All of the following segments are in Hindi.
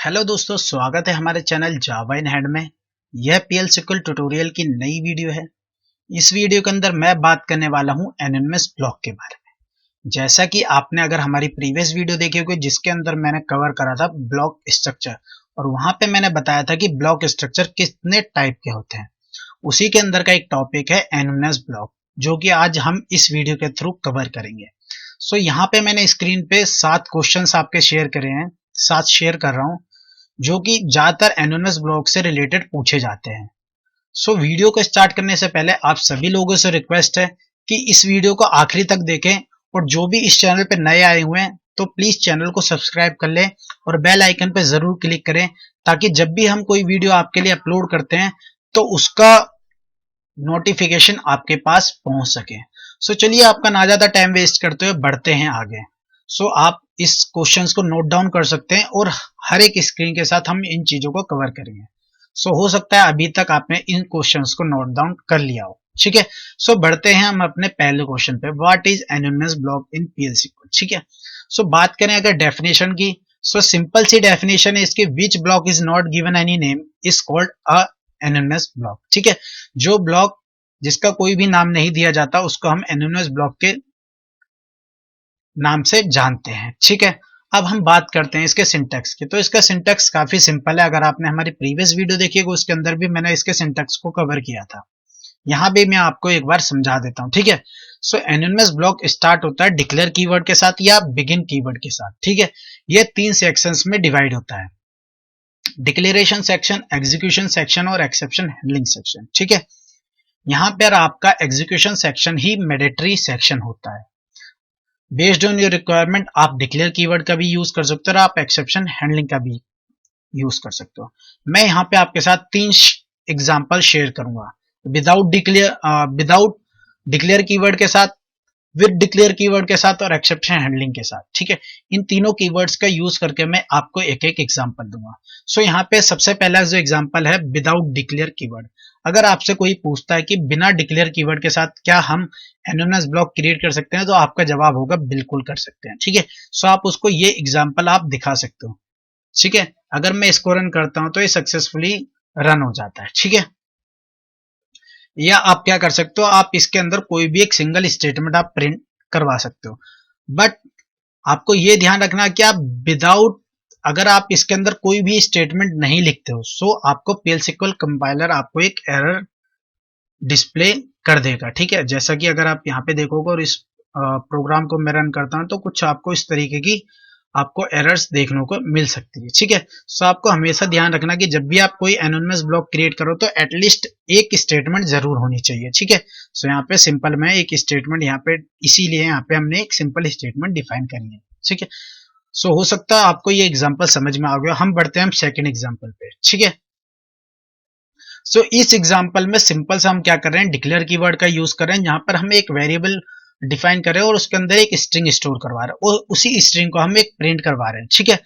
हेलो दोस्तों, स्वागत है हमारे चैनल जावा इन हैंड में। यह पीएल SQL ट्यूटोरियल की नई वीडियो है। इस वीडियो के अंदर मैं बात करने वाला हूं एनोनिमस ब्लॉक के बारे में। जैसा कि आपने अगर हमारी प्रीवियस वीडियो देखी होगी जिसके अंदर मैंने कवर करा था ब्लॉक स्ट्रक्चर, और वहां पे मैंने बताया था कि ब्लॉक स्ट्रक्चर कितने टाइप के होते हैं। उसी के अंदर का एक टॉपिक है एनोनिमस ब्लॉक, जो कि आज हम इस वीडियो के थ्रू कवर करेंगे। सो यहाँ पे मैंने स्क्रीन पे 7 क्वेश्चंस आपके शेयर करे हैं, 7 शेयर कर रहा हूँ, जो कि ज्यादातर एनोनिमस ब्लॉक से रिलेटेड पूछे जाते हैं। सो वीडियो को स्टार्ट करने से पहले आप सभी लोगों से रिक्वेस्ट है कि इस वीडियो को आखिरी तक देखें, और जो भी इस चैनल पे नए आए हुए हैं तो प्लीज चैनल को सब्सक्राइब कर लें और बेल आइकन पे जरूर क्लिक करें, ताकि जब भी हम कोई वीडियो आपके लिए अपलोड करते हैं तो उसका नोटिफिकेशन आपके पास पहुंच सके। सो चलिए आपका ना ज्यादा टाइम वेस्ट करते हुए बढ़ते हैं आगे। सो आप इस क्वेश्चंस को नोट डाउन कर सकते हैं और हर एक स्क्रीन के साथ हम इन चीजों को कवर करेंगे। सो हो सकता है अभी तक आपने इन क्वेश्चंस को नोट डाउन कर लिया हो। ठीक है, सो बढ़ते हैं हम अपने पहले क्वेश्चन पे। What is anonymous block in PL SQL। ठीक है, सो बात करें अगर डेफिनेशन की, सो सिंपल सी डेफिनेशन है इसकी, which block is not given any name is called a anonymous block. ठीक है, जो ब्लॉक जिसका कोई भी नाम नहीं दिया जाता उसको हम एनोनिमस ब्लॉक के नाम से जानते हैं। ठीक है, अब हम बात करते हैं इसके सिंटैक्स की। तो इसका सिंटैक्स काफी सिंपल है। अगर आपने हमारी प्रीवियस वीडियो देखी है उसके अंदर भी मैंने इसके सिंटैक्स को कवर किया था। यहां भी मैं आपको एक बार समझा देता हूं। ठीक है, सो एनोनिमस ब्लॉक स्टार्ट होता है डिक्लेयर कीवर्ड के साथ या बिगिन कीवर्ड के साथ। ठीक है, ये 3 सेक्शंस में डिवाइड होता है, डिक्लेरेशन सेक्शन, एग्जीक्यूशन सेक्शन और एक्सेप्शन हैंडलिंग सेक्शन। ठीक है, यहां पर आपका एग्जीक्यूशन सेक्शन ही मैंडेटरी सेक्शन होता है। बेस्ड ऑन योर रिक्वायरमेंट आप डिक्लेयर कीवर्ड का भी यूज कर सकते हो और आप एक्सेप्शन हैंडलिंग का भी यूज कर सकते हो। मैं यहाँ पे आपके साथ 3 एग्जांपल शेयर करूंगा, विदाउट डिक्लेयर कीवर्ड के साथ, विद डिक्लेयर कीवर्ड के साथ और एक्सेप्शन हैंडलिंग के साथ। ठीक है, इन तीनों कीवर्ड्स का यूज करके मैं आपको एक एक एग्जांपल दूंगा। सो यहाँ पे सबसे पहला जो एग्जांपल है विदाउट डिक्लेयर कीवर्ड। अगर आपसे कोई पूछता है कि बिना डिक्लेयर कीवर्ड के साथ क्या हम एनोनिमस ब्लॉक क्रिएट कर सकते हैं, तो आपका जवाब होगा बिल्कुल कर सकते हैं। ठीक है, सो आप उसको ये एग्जांपल आप दिखा सकते हो। ठीक है, अगर मैं इसको रन करता हूं तो ये सक्सेसफुली रन हो जाता है। ठीक है, या आप क्या कर सकते हो, आप इसके अंदर कोई भी एक सिंगल स्टेटमेंट आप प्रिंट करवा सकते हो। बट आपको ये ध्यान रखना कि आप विदाउट, अगर आप इसके अंदर कोई भी स्टेटमेंट नहीं लिखते हो, सो आपको पीएल SQL कंपाइलर आपको एक एरर डिस्प्ले कर देगा। ठीक है, जैसा कि अगर आप यहाँ पे देखोगे और इस प्रोग्राम को मैं रन करता हूँ तो कुछ आपको इस तरीके की आपको एरर्स देखने को मिल सकती है। ठीक है, सो आपको हमेशा ध्यान रखना कि जब भी आप कोई एनोनिमस ब्लॉक क्रिएट करो तो एटलीस्ट एक स्टेटमेंट जरूर होनी चाहिए। ठीक है, सो यहाँ पे सिंपल में एक स्टेटमेंट यहाँ पे, इसीलिए यहाँ पे हमने एक सिंपल स्टेटमेंट डिफाइन करी है। ठीक है, सो हो सकता है आपको ये एग्जांपल समझ में आ गया। हम बढ़ते हैं हम सेकंड एग्जांपल पे। ठीक है, सो इस एग्जांपल में सिंपल सा हम क्या कर रहे हैं, डिक्लेयर कीवर्ड का यूज कर रहे हैं। यहाँ पर हम एक वेरिएबल डिफाइन कर रहे हैं और उसके अंदर एक स्ट्रिंग स्टोर करवा रहे हैं और उसी स्ट्रिंग को हम एक प्रिंट करवा रहे हैं। ठीक है,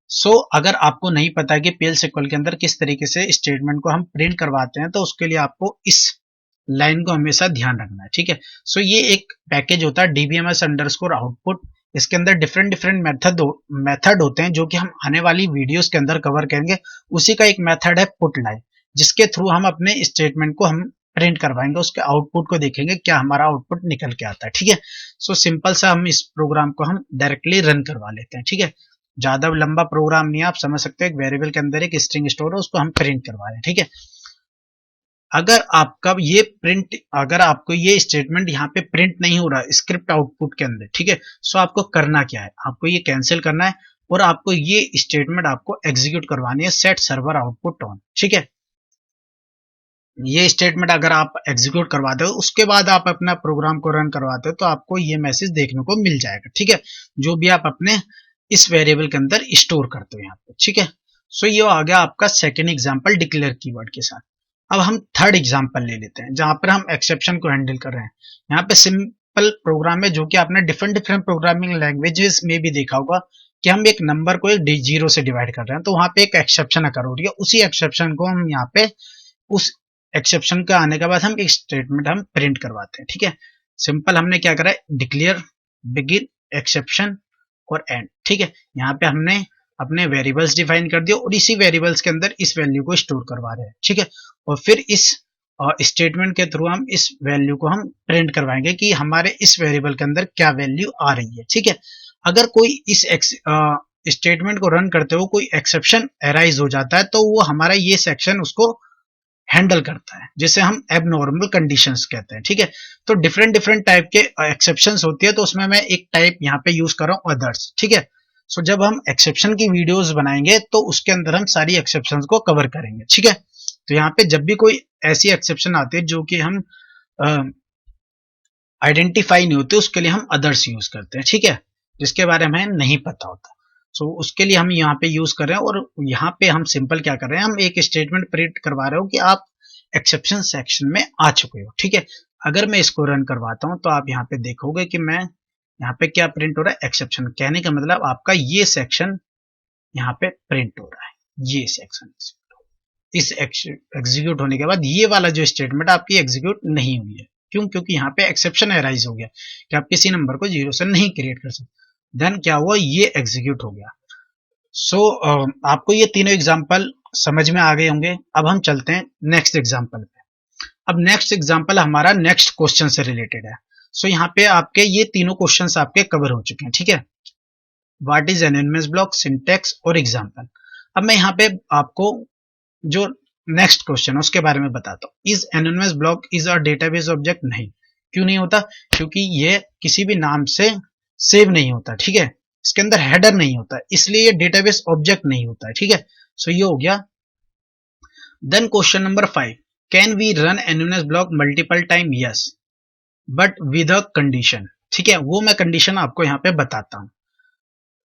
सो अगर आपको नहीं पता है कि पीएल SQL के अंदर किस तरीके से स्टेटमेंट को हम प्रिंट करवाते हैं, तो उसके लिए आपको इस लाइन को हमेशा ध्यान रखना है। ठीक है, सो ये एक पैकेज होता है dbms अंडरस्कोर आउटपुट। इसके अंदर डिफरेंट डिफरेंट मेथड होते हैं जो कि हम आने वाली वीडियोस के अंदर कवर करेंगे। उसी का एक मेथड है पुट लाइन, जिसके थ्रू हम अपने स्टेटमेंट को हम प्रिंट करवाएंगे, उसके आउटपुट को देखेंगे क्या हमारा आउटपुट निकल के आता है। ठीक है, सो सिंपल सा हम इस प्रोग्राम को हम डायरेक्टली रन करवा लेते हैं। ठीक है, ज्यादा लंबा प्रोग्राम नहीं है, आप समझ सकते हैं। एक वेरिएबल के अंदर एक स्ट्रिंग स्टोर है, उसको हम प्रिंट करवा रहे हैं। ठीक है, अगर आपको ये स्टेटमेंट यहाँ पे प्रिंट नहीं हो रहा स्क्रिप्ट आउटपुट के अंदर, ठीक है, सो आपको करना क्या है, आपको ये कैंसिल करना है और आपको ये स्टेटमेंट आपको एग्जीक्यूट करवानी है, सेट सर्वर आउटपुट ऑन। ठीक है, ये स्टेटमेंट अगर आप एग्जीक्यूट करवाते हो उसके बाद आप अपना प्रोग्राम को रन करवाते हो तो आपको ये मैसेज देखने को मिल जाएगा। ठीक है, जो भी आप अपने इस वेरिएबल के अंदर स्टोर करते हो यहाँ पे। ठीक है, सो ये आ गया आपका सेकेंड एग्जाम्पल डिक्लेयर कीवर्ड के साथ। अब हम थर्ड एग्जाम्पल ले लेते हैं जहां पर हम एक्सेप्शन को हैंडल कर रहे हैं। यहाँ पे सिंपल प्रोग्राम है जो कि आपने डिफरेंट डिफरेंट प्रोग्रामिंग लैंग्वेजेस में भी देखा होगा कि हम एक नंबर को एक जीरो से डिवाइड कर रहे हैं, तो वहां पे एक एक्सेप्शन अकर हो रही है। उसी एक्सेप्शन को हम यहाँ पे, उस एक्सेप्शन का आने के बाद हम एक स्टेटमेंट हम प्रिंट करवाते हैं। ठीक है, सिंपल हमने क्या करा है, डिक्लेयर बिगिन एक्सेप्शन और एंड। ठीक है, यहाँ पे हमने अपने वेरिएबल्स डिफाइन कर दिए और इसी वेरिएबल्स के अंदर इस वैल्यू को स्टोर करवा रहे हैं, ठीक है। और फिर इस स्टेटमेंट के थ्रू हम इस वैल्यू को हम प्रिंट करवाएंगे कि हमारे इस वेरिएबल के अंदर क्या वैल्यू आ रही है, ठीक है। अगर कोई इस स्टेटमेंट को रन करते हुए कोई एक्सेप्शन अराइज हो जाता है तो वो हमारा ये सेक्शन उसको हैंडल करता है, जिसे हम एबनॉर्मल कंडीशंस कहते हैं, ठीक है। तो डिफरेंट डिफरेंट टाइप के एक्सेप्शंस होती है, तो उसमें मैं एक टाइप यहाँ पे यूज कर रहा हूँ अदर्स, ठीक है। सो जब हम एक्सेप्शन की वीडियोस बनाएंगे तो उसके अंदर हम सारी एक्सेप्शंस को कवर करेंगे, ठीक है। तो यहाँ पे जब भी कोई ऐसी एक्सेप्शन आती है जो कि हम आइडेंटिफाई नहीं होते, उसके लिए हम अदर्स यूज करते हैं, ठीक है, जिसके बारे में नहीं पता होता। सो उसके लिए हम यहाँ पे यूज कर रहे हैं और यहाँ पे हम सिंपल क्या कर रहे हैं, हम एक स्टेटमेंट प्रिंट करवा रहे हो कि आप एक्सेप्शन सेक्शन में आ चुके हो, ठीक है। अगर मैं इसको रन करवाता हूँ तो आप यहाँ पे देखोगे कि मैं यहाँ पे क्या प्रिंट हो रहा है, एक्सेप्शन। कहने का मतलब आपका ये सेक्शन यहाँ पे प्रिंट हो रहा है, ये सेक्शन इस एग्जीक्यूट होने के बाद ये वाला जो स्टेटमेंट आपकी एग्जीक्यूट नहीं हुई है। क्यों? क्योंकि यहाँ पे एक्सेप्शन अराइज हो गया कि आप किसी नंबर को 0 से नहीं क्रिएट कर सकते। देन क्या हुआ, ये एग्जीक्यूट हो गया। सो आपको ये तीनों एग्जांपल समझ में आ गए होंगे। अब हम चलते हैं नेक्स्ट एग्जांपल पे। अब नेक्स्ट एग्जांपल हमारा नेक्स्ट क्वेश्चन से रिलेटेड है। सो यहाँ पे आपके ये तीनों क्वेश्चंस आपके कवर हो चुके हैं, ठीक है। What is anonymous block, syntax और एग्जांपल। अब मैं यहाँ पे आपको जो नेक्स्ट क्वेश्चन है उसके बारे में बताता हूँ। Is anonymous block is a database object? नहीं। क्यों नहीं होता? क्योंकि ये किसी भी नाम से सेव नहीं होता, ठीक है। इसके अंदर हेडर नहीं होता, इसलिए ये डेटाबेस ऑब्जेक्ट नहीं होता है, ठीक है। सो ये हो गया। Then question number 5, can we run anonymous block multiple time? Yes, but with a condition, ठीक है। वो मैं कंडीशन आपको यहाँ पे बताता हूँ।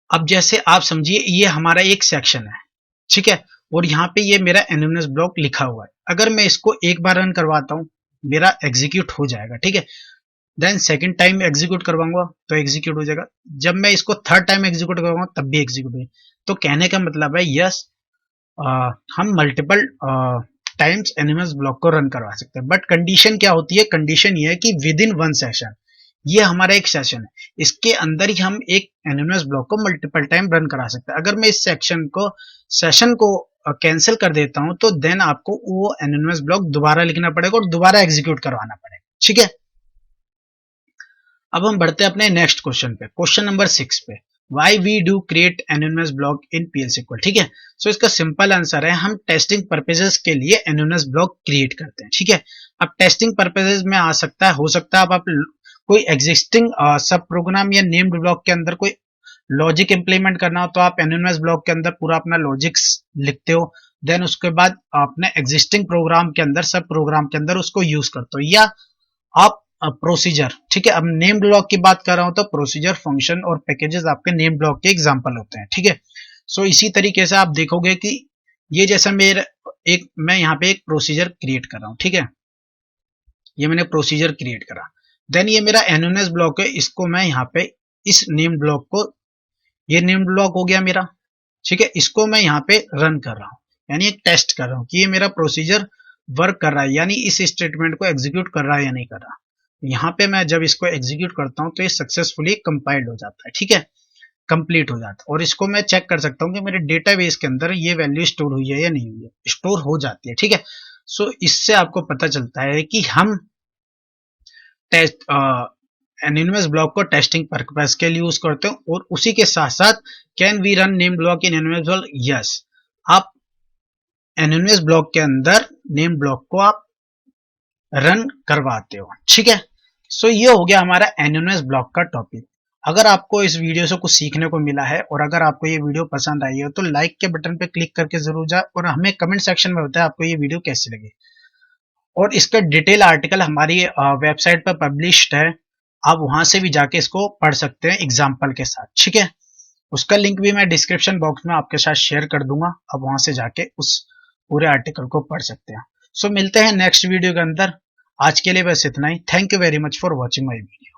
अब जैसे आप समझिए ये हमारा एक सेक्शन है, ठीक है, और यहाँ पे ये मेरा एनोनिमस ब्लॉक लिखा हुआ है। अगर मैं इसको एक बार रन करवाता हूँ मेरा एग्जीक्यूट हो जाएगा, ठीक है। देन सेकंड टाइम एग्जीक्यूट करवाऊंगा तो एग्जीक्यूट हो जाएगा। जब मैं इसको थर्ड टाइम एग्जीक्यूट करवाऊंगा तब भी एग्जीक्यूट होगा। तो कहने का मतलब है यस, हम मल्टीपल टाइम्स एनोनिमस ब्लॉक को रन करवा सकते हैं। बट कंडीशन क्या होती है? कंडीशन ये है कि विद इन वन सेशन, ये हमारा एक सेशन है, इसके अंदर ही हम एक एनोनिमस ब्लॉक को मल्टीपल टाइम रन करा सकते हैं। अगर मैं इस सेशन को कैंसिल कर देता हूं तो देन आपको वो एनोनिमस ब्लॉक दोबारा लिखना पड़ेगा और दोबारा एग्जीक्यूट करवाना पड़ेगा, ठीक है। अब हम बढ़ते हैं अपने नेक्स्ट क्वेश्चन पे, क्वेश्चन नंबर 6 पे। Why we do create anonymous block in PL/SQL? ठीक है। सो इसका सिंपल आंसर है, हम टेस्टिंग पर्पसेस के लिए एनोनिमस ब्लॉक क्रिएट करते हैं, ठीक है। अब टेस्टिंग पर्पसेस में आ सकता है, हो सकता है आप कोई एग्जिस्टिंग सब प्रोग्राम या नेम्ड ब्लॉक के अंदर कोई लॉजिक इंप्लीमेंट करना हो तो आप एनोनिमस ब्लॉक के अंदर पूरा अपना लॉजिक्स लिखते हो। देन उसके बाद अपने एग्जिस्टिंग प्रोग्राम के अंदर, सब प्रोग्राम के अंदर उसको यूज करते हो। या आप प्रोसीजर, ठीक है। अब नेम ब्लॉक की बात कर रहा हूं तो प्रोसीजर, फंक्शन और पैकेजेस आपके नेम ब्लॉक के एग्जांपल होते हैं, ठीक है। सो इसी तरीके से आप देखोगे कि ये जैसा मैं यहाँ पे एक प्रोसीजर क्रिएट कर रहा हूं, ठीक है। ये मैंने प्रोसीजर क्रिएट करा। देन ये मेरा एनोनिमस ब्लॉक है, इसको मैं यहाँ पे इस नेम ब्लॉक को, ये नेम ब्लॉक हो गया मेरा, ठीक है। इसको मैं यहाँ पे रन कर रहा हूँ, यानी एक टेस्ट कर रहा हूँ कि ये मेरा प्रोसीजर वर्क कर रहा है, यानी इस स्टेटमेंट को एग्जीक्यूट कर रहा है या नहीं कर रहा। यहाँ पे मैं जब इसको एग्जीक्यूट करता हूँ तो ये सक्सेसफुली कंपाइल्ड हो जाता है, ठीक है, कंप्लीट हो जाता है। और इसको मैं चेक कर सकता हूँ कि मेरे डेटाबेस के अंदर ये वैल्यू स्टोर हुई है या नहीं हुई है। स्टोर हो जाती है, ठीक है। सो इससे आपको पता चलता है कि हम टेस्ट एनोनिमस ब्लॉक को टेस्टिंग पर्पस के लिए यूज करते हैं। और उसी के साथ साथ can we run name block in anonymous block? Yes, आप एनोनिमस ब्लॉक के अंदर नेम ब्लॉक को आप रन करवाते हो, ठीक है। सो ये हो गया हमारा एनोनिमस ब्लॉक का टॉपिक। अगर आपको इस वीडियो से कुछ सीखने को मिला है और अगर आपको ये वीडियो पसंद आई हो तो लाइक के बटन पे क्लिक करके जरूर जाए और हमें कमेंट सेक्शन में बताएं आपको ये वीडियो कैसी लगी। और इसका डिटेल आर्टिकल हमारी वेबसाइट पर पब्लिश्ड है, आप वहां से भी जाके इसको पढ़ सकते हैं एग्जाम्पल के साथ, ठीक है। उसका लिंक भी मैं डिस्क्रिप्शन बॉक्स में आपके साथ शेयर कर दूंगा, आप वहां से जाके उस पूरे आर्टिकल को पढ़ सकते हैं। सो मिलते हैं नेक्स्ट वीडियो के अंदर। आज के लिए बस इतना ही। Thank you very much for watching my video.